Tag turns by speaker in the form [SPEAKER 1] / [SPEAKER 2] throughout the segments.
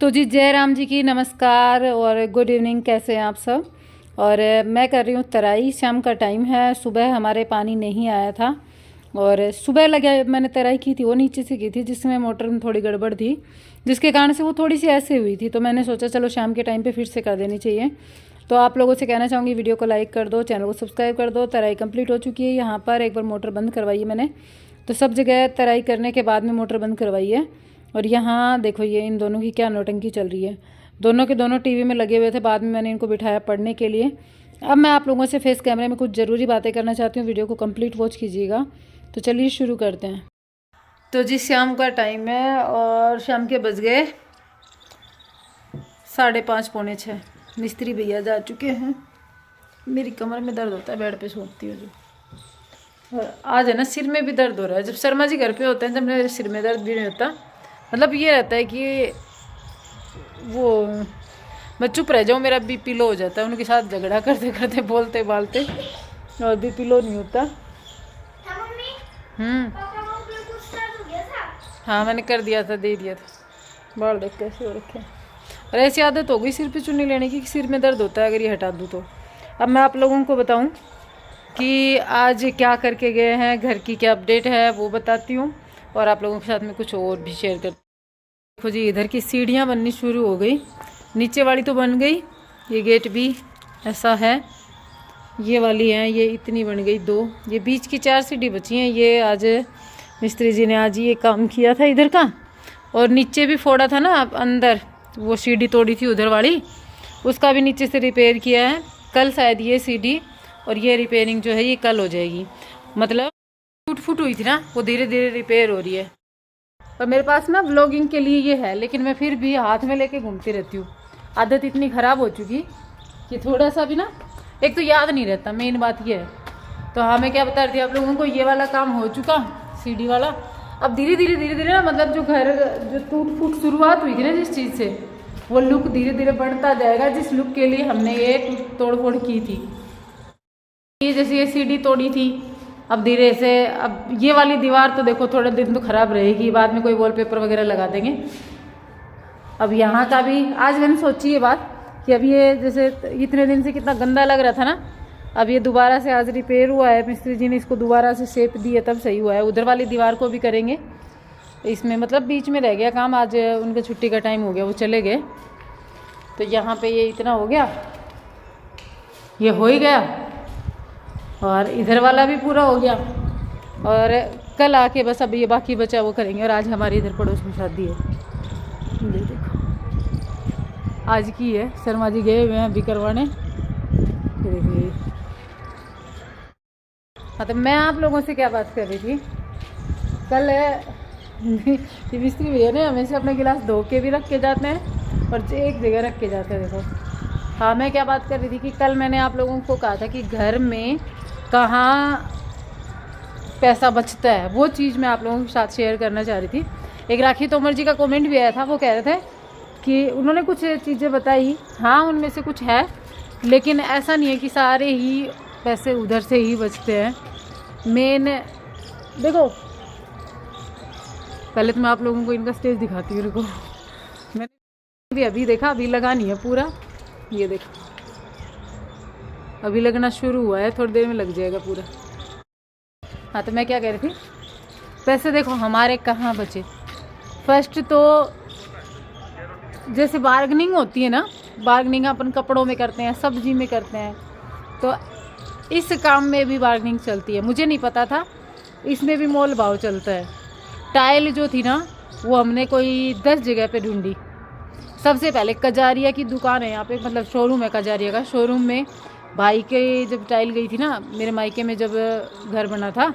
[SPEAKER 1] तो जी जय राम जी की नमस्कार और गुड इवनिंग। कैसे हैं आप सब। और मैं कर रही हूँ तराई। शाम का टाइम है। सुबह हमारे पानी नहीं आया था और सुबह लगे मैंने तराई की थी, वो नीचे से की थी जिसमें मोटर में थोड़ी गड़बड़ थी, जिसके कारण से वो थोड़ी सी ऐसे हुई थी। तो मैंने सोचा चलो शाम के टाइम पे फिर से कर देनी चाहिए। तो आप लोगों से कहना चाहूँगी वीडियो को लाइक कर दो, चैनल को सब्सक्राइब कर दो। तराई कंप्लीट हो चुकी है। यहाँ पर एक बार मोटर बंद करवाई है मैंने, तो सब जगह तराई करने के बाद में मोटर बंद करवाई है। और यहाँ देखो ये इन दोनों की क्या नौटंकी चल रही है। दोनों के दोनों टीवी में लगे हुए थे, बाद में मैंने इनको बिठाया पढ़ने के लिए। अब मैं आप लोगों से फेस कैमरे में कुछ ज़रूरी बातें करना चाहती हूँ, वीडियो को कंप्लीट वॉच कीजिएगा। तो चलिए शुरू करते हैं। तो जी शाम का टाइम है और शाम के बज गए 5:30 पौने 6। मिस्त्री भैया जा चुके हैं। मेरी कमर में दर्द होता है, बेड पे सोती हूँ जो। और आज है ना सिर में भी दर्द हो रहा है। जब शर्मा जी घर पे होते हैं तब मेरे सिर में दर्द भी नहीं होता। मतलब ये रहता है कि वो मैं चुप रह जाऊँ, मेरा बीपी लो हो जाता है। उनके साथ झगड़ा करते करते बोलते बालते और बीपी लो नहीं होता। हाँ मैंने कर दिया था, दे दिया था। बाल देख कैसे हो रखे। और ऐसी आदत हो गई सिर पे चुन्नी लेने की कि सिर में दर्द होता है अगर ये हटा दूँ तो। अब मैं आप लोगों को बताऊं कि आज क्या करके गए हैं, घर की क्या अपडेट है वो बताती हूँ और आप लोगों के साथ में कुछ और भी शेयर करती हूँ। देखो जी इधर की सीढ़ियाँ बननी शुरू हो गई। नीचे वाली तो बन गई, ये गेट भी ऐसा है। ये वाली है, ये इतनी बन गई 2। ये बीच की 4 सीढ़ी बची हैं। ये आज मिस्त्री जी ने आज ये काम किया था इधर का। और नीचे भी फोड़ा था ना अंदर, वो सीढ़ी तोड़ी थी उधर वाली, उसका भी नीचे से रिपेयर किया है। कल शायद ये सीढ़ी और ये रिपेयरिंग जो है ये कल हो जाएगी। मतलब टूट फूट हुई थी ना, वो धीरे धीरे रिपेयर हो रही है। और मेरे पास ना व्लॉगिंग के लिए ये है, लेकिन मैं फिर भी हाथ में लेके घूमती रहती हूँ। आदत इतनी ख़राब हो चुकी कि थोड़ा सा भी ना, एक तो याद नहीं रहता, मेन बात ये है। तो हाँ मैं क्या बता रही थी आप लोगों को, ये वाला काम हो चुका सीढ़ी वाला। अब धीरे धीरे ना, मतलब जो घर जो टूट फूट शुरुआत हुई थी ना जिस चीज़ से, वो लुक धीरे धीरे बढ़ता जाएगा जिस लुक के लिए हमने ये तोड़ फोड़ की थी। ये जैसे ये सीढ़ी तोड़ी थी, अब धीरे से अब ये वाली दीवार तो देखो थोड़े दिन तो ख़राब रहेगी, बाद में कोई वॉलपेपर वगैरह लगा देंगे। अब यहाँ का भी आज मैंने सोची ये बात कि अब ये जैसे इतने दिन से कितना गंदा लग रहा था ना, अब ये दोबारा से आज रिपेयर हुआ है। मिस्त्री जी ने इसको दोबारा से शेप दी है तब सही हुआ है। उधर वाली दीवार को भी करेंगे इसमें, मतलब बीच में रह गया काम। आज उनके छुट्टी का टाइम हो गया, वो चले गए। तो यहाँ पे ये इतना हो गया, ये हो ही गया। और इधर वाला भी पूरा हो गया। और कल आके बस अब ये बाकी बचा वो करेंगे। और आज हमारे इधर पड़ोस में शादी है, ये देखो आज की है। शर्मा जी गए हुए हैं अभी करवाने। देखिए हाँ, तो मैं आप लोगों से क्या बात कर रही थी। कल मिस्त्री भैया ने हमेशा अपने गिलास धो के भी रख के जाते हैं और एक जगह रख के जाते हैं। देखो हाँ मैं क्या बात कर रही थी कि कल मैंने आप लोगों को कहा था कि घर में कहाँ पैसा बचता है, वो चीज़ मैं आप लोगों के साथ शेयर करना चाह रही थी। एक राखी तोमर जी का कमेंट भी आया था, वो कह रहे थे कि उन्होंने कुछ चीज़ें बताई। हाँ उनमें से कुछ है, लेकिन ऐसा नहीं है कि सारे ही पैसे उधर से ही बचते हैं। मेन देखो पहले तो मैं आप लोगों को इनका स्टेज दिखाती हूँ। रुको मैंने भी अभी देखा, अभी लगा नहीं है पूरा। ये देखो अभी लगना शुरू हुआ है, थोड़ी देर में लग जाएगा पूरा। हाँ तो मैं क्या कह रही थी, पैसे देखो हमारे कहाँ बचे। फर्स्ट तो जैसे बार्गनिंग होती है ना, बार्गनिंग अपन कपड़ों में करते हैं, सब्जी में करते हैं, तो इस काम में भी बार्गनिंग चलती है। मुझे नहीं पता था इसमें भी मोल भाव चलता है। टाइल जो थी ना वो हमने कोई 10 जगह पे ढूंढी। सबसे पहले कजारिया की दुकान है यहाँ पे, मतलब शोरूम है कजारिया का। शोरूम में भाई के जब टाइल गई थी ना, मेरे मायके में जब घर बना था,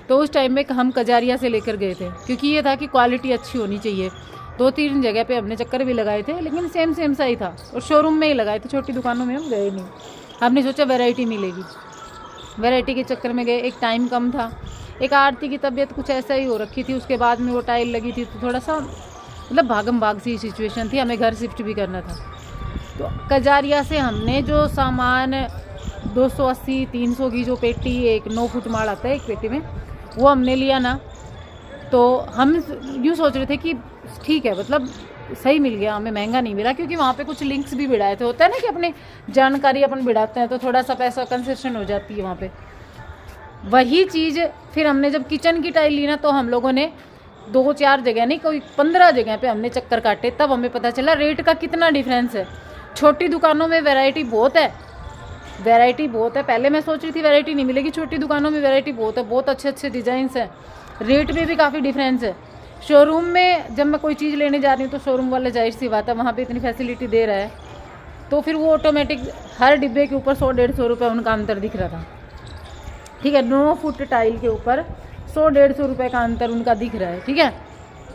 [SPEAKER 1] तो उस टाइम में हम कजारिया से लेकर गए थे, क्योंकि ये था कि क्वालिटी अच्छी होनी चाहिए। 2-3 जगह पे हमने चक्कर भी लगाए थे, लेकिन सेम सा ही था। और शोरूम में ही लगाए थे, छोटी दुकानों में हम गए नहीं। हमने सोचा वैरायटी मिलेगी, वैरायटी के चक्कर में गए। एक टाइम कम था, एक आरती की तबीयत कुछ ऐसा ही हो रखी थी, उसके बाद में वो टाइल लगी थी, तो थोड़ा सा मतलब भागम भाग सी सिचुएशन थी, हमें घर शिफ्ट भी करना था। तो कजारिया से हमने जो सामान 280-300 की जो पेटी, एक 9 फुट माल आता है एक पेटी में, वो हमने लिया ना। तो हम यूँ सोच रहे थे कि ठीक है, मतलब सही मिल गया, हमें महंगा नहीं मिला, क्योंकि वहाँ पे कुछ लिंक्स भी बिड़ाए थे। होता है ना कि अपनी जानकारी अपन बिड़ाते हैं तो थोड़ा सा पैसा कंसेशन हो जाती है वहाँ पे। वही चीज़ फिर हमने जब किचन की टाइल ली ना, तो हम लोगों ने 2-4 जगह नहीं, कोई 15 जगह पे हमने चक्कर काटे, तब हमें पता चला रेट का कितना डिफरेंस है। छोटी दुकानों में वैरायटी बहुत है, वैरायटी बहुत है। पहले मैं सोच रही थी वैरायटी नहीं मिलेगी, छोटी दुकानों में वैरायटी बहुत है, बहुत अच्छे अच्छे डिज़ाइंस हैं, रेट में भी काफ़ी डिफरेंस है। शोरूम में जब मैं कोई चीज़ लेने जा रही हूँ तो शोरूम वाले जाहिर सी बात है वहाँ पे इतनी फैसिलिटी दे रहा है, तो फिर वो ऑटोमेटिक हर डिब्बे के ऊपर 100-150 रुपये उनका अंतर दिख रहा था। ठीक है, 9 फुट टाइल के ऊपर 100-150 रुपये का अंतर उनका दिख रहा है। ठीक है,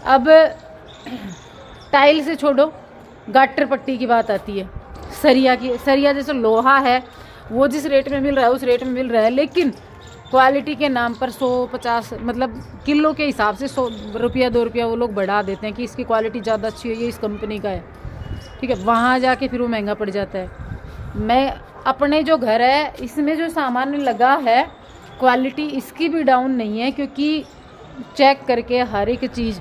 [SPEAKER 1] अब टाइल से छोड़ो, गाटर पट्टी की बात आती है, सरिया की। सरिया जैसे लोहा है वो जिस रेट में मिल रहा है उस रेट में मिल रहा है, लेकिन क्वालिटी के नाम पर 100-50 मतलब किलो के हिसाब से 100 रुपया 2 रुपया वो लोग बढ़ा देते हैं कि इसकी क्वालिटी ज़्यादा अच्छी है, ये इस कंपनी का है। ठीक है, वहाँ जाके फिर वो महंगा पड़ जाता है। मैं अपने जो घर है इसमें जो सामान लगा है क्वालिटी इसकी भी डाउन नहीं है, क्योंकि चेक करके हर एक चीज़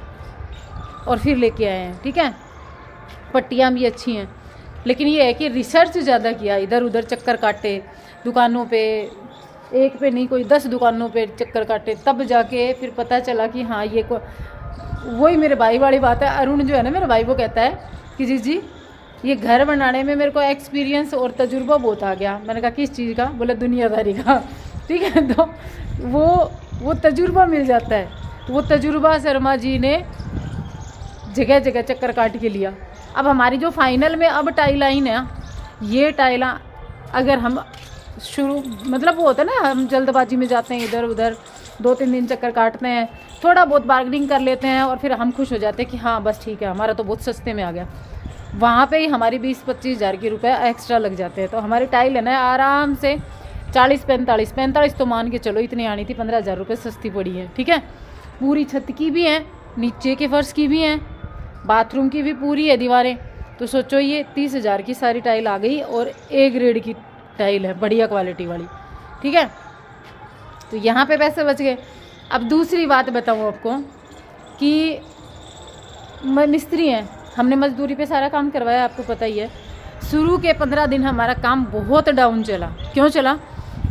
[SPEAKER 1] और फिर लेके आए हैं। ठीक है, पट्टियाँ भी अच्छी हैं, लेकिन ये है कि रिसर्च ज़्यादा किया, इधर उधर चक्कर काटे दुकानों पे, एक पे नहीं कोई 10 दुकानों पे चक्कर काटे, तब जाके फिर पता चला कि हाँ ये वही मेरे भाई वाली बात है। अरुण जो है ना मेरा भाई, वो कहता है कि जी ये घर बनाने में मेरे को एक्सपीरियंस और तजुर्बा बहुत आ गया। मैंने कहा किस चीज़ का? बोले दुनियादारी का। ठीक है, तो वो तजुर्बा मिल जाता है, वो तजुर्बा शर्मा जी ने जगह जगह चक्कर काट के लिया। अब हमारी जो फाइनल में अब टाइल आई ना, ये टाइला अगर हम शुरू मतलब वो होता है ना, हम जल्दबाजी में जाते हैं इधर उधर, 2-3 दिन चक्कर काटते हैं, थोड़ा बहुत बार्गेनिंग कर लेते हैं और फिर हम खुश हो जाते हैं कि हाँ बस ठीक है हमारा तो बहुत सस्ते में आ गया। वहाँ पे ही हमारी 20-25 हज़ार के रुपए एक्स्ट्रा लग जाते हैं। तो हमारी टाइल है ना आराम से 40-45 तो मान के चलो इतनी आनी थी, 15,000 रुपये सस्ती पड़ी है। ठीक है, पूरी छत की भी है, नीचे के फर्श की भी हैं, बाथरूम की भी पूरी है दीवारें। तो सोचो ये 30,000 की सारी टाइल आ गई और ए ग्रेड की टाइल है, बढ़िया क्वालिटी वाली। ठीक है, तो यहाँ पे पैसे बच गए। अब दूसरी बात बताऊँ आपको कि मिस्त्री हैं, हमने मजदूरी पे सारा काम करवाया, आपको पता ही है। शुरू के 15 दिन हमारा काम बहुत डाउन चला। क्यों चला?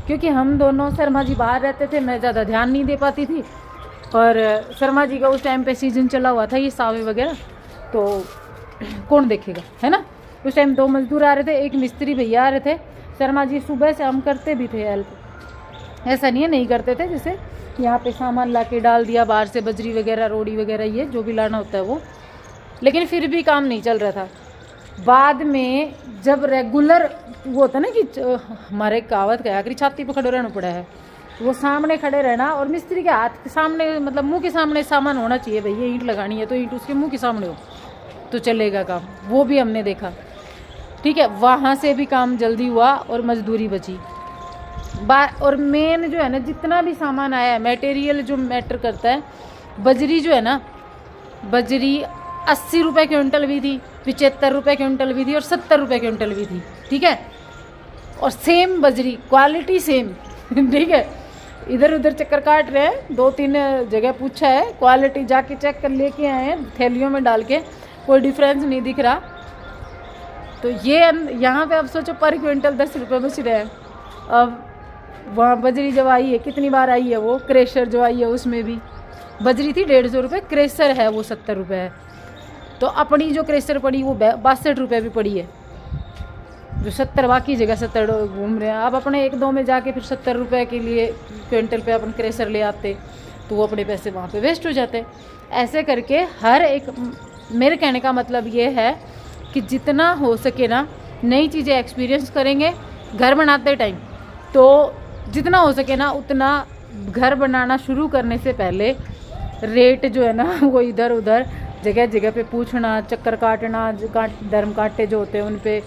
[SPEAKER 1] क्योंकि हम दोनों, शर्मा जी बाहर रहते थे, मैं ज़्यादा ध्यान नहीं दे पाती थी, और शर्मा जी का उस टाइम पे सीजन चला हुआ था ये सावे वगैरह, तो कौन देखेगा, है ना। उस टाइम 2 मजदूर आ रहे थे, एक मिस्त्री भैया आ रहे थे। शर्मा जी सुबह से हम करते भी थे हेल्प, ऐसा नहीं है नहीं करते थे। जैसे यहाँ पे सामान ला के डाल दिया बाहर से, बजरी वगैरह, रोड़ी वगैरह, ये जो भी लाना होता है वो, लेकिन फिर भी काम नहीं चल रहा था। बाद में जब रेगुलर वो होता है ना कि हमारे कहावत का आखिरी छाती पर खड़े रहना पड़ा है, वो सामने खड़े रहना और मिस्त्री के हाथ के सामने, मतलब मुंह के सामने सामान होना चाहिए। भाई ये ईंट लगानी है तो ईंट उसके मुंह के सामने हो तो चलेगा काम, वो भी हमने देखा। ठीक है, वहाँ से भी काम जल्दी हुआ और मजदूरी बची। और मेन जो है ना, जितना भी सामान आया है, मटेरियल जो मैटर करता है, बजरी जो है ना, बजरी 80 रुपये क्विंटल भी थी, 75 रुपये क्विंटल भी थी और 70 रुपये क्विंटल भी थी। ठीक है, और सेम बजरी, क्वालिटी सेम। ठीक है, इधर उधर चक्कर काट रहे हैं, 2-3 जगह पूछा है, क्वालिटी जाके चेक कर लेके आए हैं थैलियों में डाल के, कोई डिफरेंस नहीं दिख रहा। तो ये यहाँ पे अब सोचो पर क्विंटल 10 रुपये बच रहे हैं। अब वहाँ बजरी जब आई है, कितनी बार आई है, वो क्रेशर जो आई है उसमें भी बजरी थी 150 रुपये, क्रेशर है वो 70 रुपये है। तो अपनी जो क्रेशर पड़ी वो 62 रुपये भी पड़ी है, जो 70 बाकी जगह 70 घूम रहे हैं। अब अपने 1-2 में जाके फिर 70 रुपये के लिए क्विंटल पे अपन क्रेशर ले आते तो वो अपने पैसे वहाँ पे वेस्ट हो जाते। ऐसे करके हर एक, मेरे कहने का मतलब ये है कि जितना हो सके ना नई चीज़ें एक्सपीरियंस करेंगे घर बनाते टाइम, तो जितना हो सके ना उतना घर बनाना शुरू करने से पहले रेट जो है ना वो इधर उधर जगह जगह पे पूछना, चक्कर काटना, धर्म कांटे जो होते हैं उन पे,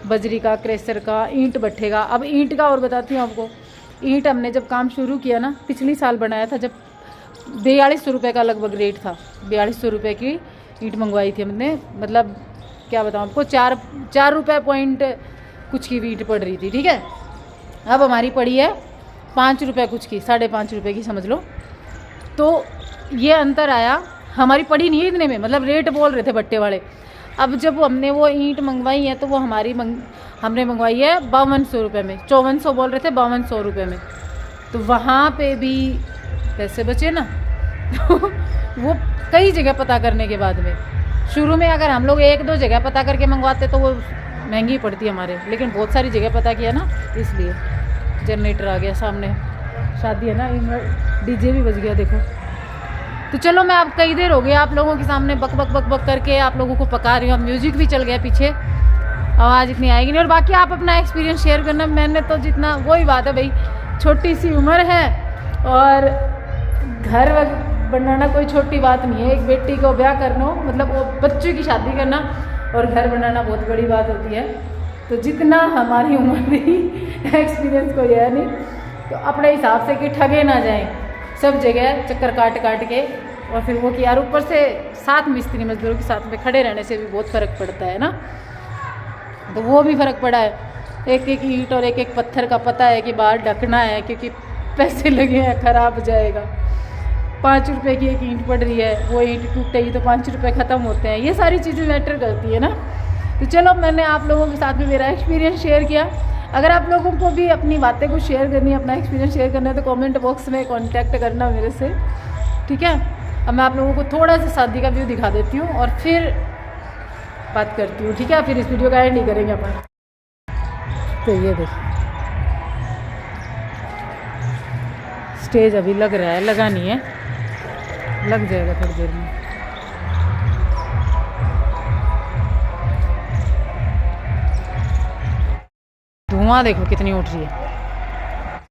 [SPEAKER 1] बजरी का, क्रेशर का, ईंट भट्ठे का। अब ईंट का और बताती हूँ आपको, ईंट हमने जब काम शुरू किया ना, पिछली साल बनाया था, जब 4200 रुपये का लगभग रेट था, 4200 रुपये की ईंट मंगवाई थी हमने। मतलब क्या बताऊँ आपको, 4 रुपये पॉइंट कुछ की ईंट पड़ रही थी। ठीक है, अब हमारी पड़ी है 5 रुपये कुछ की, 5.5 रुपये की समझ लो। तो ये अंतर आया, हमारी पड़ी नहीं है इतने में, मतलब रेट बोल रहे थे भट्टे वाले, अब जब हमने वो ईंट मंगवाई है तो वो हमने मंगवाई है 5200 रुपये में, 5400 बोल रहे थे, 5200 रुपये में। तो वहाँ पे भी पैसे बचे ना। तो वो कई जगह पता करने के बाद में, शुरू में अगर हम लोग 1-2 जगह पता करके मंगवाते तो वो महंगी पड़ती हमारे, लेकिन बहुत सारी जगह पता किया ना, इसलिए। जनरेटर आ गया सामने, शादी है ना, डीजे भी बज गया देखो। तो चलो, मैं अब कई देर हो गई आप लोगों के सामने बक बक बक बक करके आप लोगों को पका रही हूँ। अब म्यूजिक भी चल गया पीछे, आवाज़ इतनी आएगी नहीं। और बाकी आप अपना एक्सपीरियंस शेयर करना। मैंने तो जितना, वही बात है भाई, छोटी सी उम्र है और घर बनाना कोई छोटी बात नहीं है। एक बेटी को ब्याह करना, मतलब वो बच्चों की शादी करना और घर बनाना बहुत बड़ी बात होती है। तो जितना हमारी उम्र रही, एक्सपीरियंस कोई है नहीं, तो अपने हिसाब से कि ठगे ना जाएं सब जगह चक्कर काट के। और फिर वो कि यार, ऊपर से साथ मिस्त्री मजदूरों के साथ में खड़े रहने से भी बहुत फ़र्क पड़ता है ना। तो वो भी फ़र्क पड़ा है। एक एक ईंट और एक एक पत्थर का पता है कि बाहर ढकना है, क्योंकि पैसे लगे हैं, ख़राब हो जाएगा। 5 रुपये की एक ईंट पड़ रही है, वो ईंट टूटेगी तो 5 रुपये ख़त्म होते हैं। ये सारी चीज़ें मैटर करती है ना। तो चलो, मैंने आप लोगों के साथ में मेरा एक्सपीरियंस शेयर किया। अगर आप लोगों को भी अपनी बातें को शेयर करनी है, अपना एक्सपीरियंस शेयर करना है, तो कमेंट बॉक्स में कांटेक्ट करना मेरे से, ठीक है। अब मैं आप लोगों को थोड़ा सा शादी का व्यू दिखा देती हूँ और फिर बात करती हूँ, ठीक है। फिर इस वीडियो का एंड नहीं करेंगे अपन। तो ये देखो, स्टेज अभी लग रहा है, लगा नहीं है, लग जाएगा थोड़ी देर में। धुआं देखो कितनी उठ रही है।